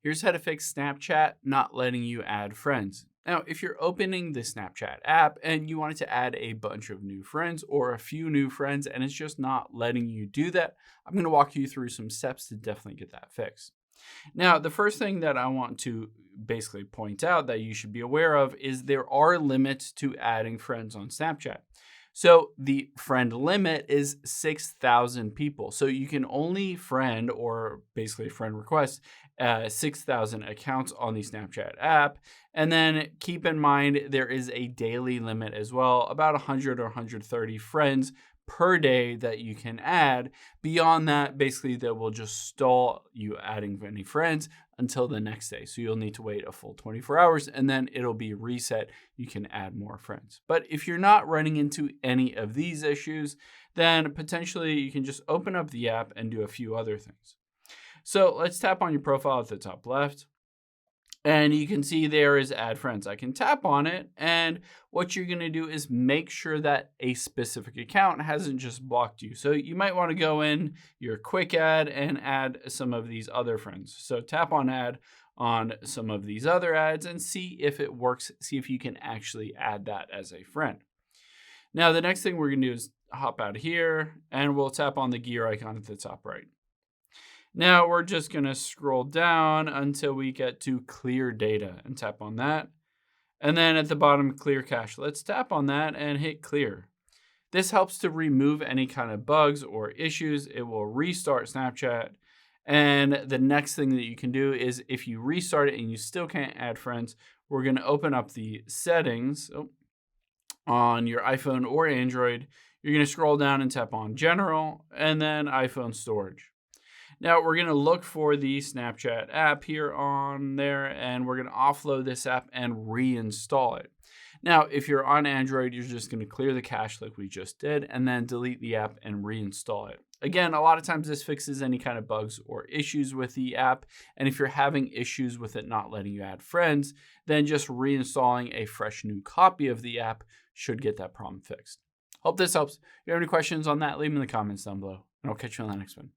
Here's how to fix Snapchat not letting you add friends. Now, if you're opening the Snapchat app and you wanted to add a bunch of new friends or a few new friends and it's just not letting you do that, I'm going to walk you through some steps to definitely get that fixed. Now, the first thing that I want to basically point out that you should be aware of is there are limits to adding friends on Snapchat. So the friend limit is 6,000 people. So you can only friend or basically friend request 6,000 accounts on the Snapchat app. And then keep in mind there is a daily limit as well, about 100 or 130 friends per day that you can add. Beyond that, basically, that will just stall you adding any friends until the next day. So you'll need to wait a full 24 hours and then it'll be reset. You can add more friends. But if you're not running into any of these issues, then potentially you can just open up the app and do a few other things. So let's tap on your profile at the top left. And you can see there is add friends. I can tap on it. And what you're going to do is make sure that a specific account hasn't just blocked you. So you might want to go in your quick add and add some of these other friends. So tap on add on some of these other ads and see if it works. See if you can actually add that as a friend. Now, the next thing we're going to do is hop out of here and we'll tap on the gear icon at the top right. Now we're just going to scroll down until we get to clear data and tap on that. And then at the bottom, clear cache. Let's tap on that and hit clear. This helps to remove any kind of bugs or issues. It will restart Snapchat. And the next thing that you can do is if you restart it and you still can't add friends, we're going to open up the settings on your iPhone or Android. You're going to scroll down and tap on general and then iPhone storage. Now we're going to look for the Snapchat app here on there, and we're going to offload this app and reinstall it. Now, if you're on Android, you're just going to clear the cache like we just did, and then delete the app and reinstall it. Again, a lot of times this fixes any kind of bugs or issues with the app. And if you're having issues with it not letting you add friends, then just reinstalling a fresh new copy of the app should get that problem fixed. Hope this helps. If you have any questions on that, leave them in the comments down below, and I'll catch you on the next one.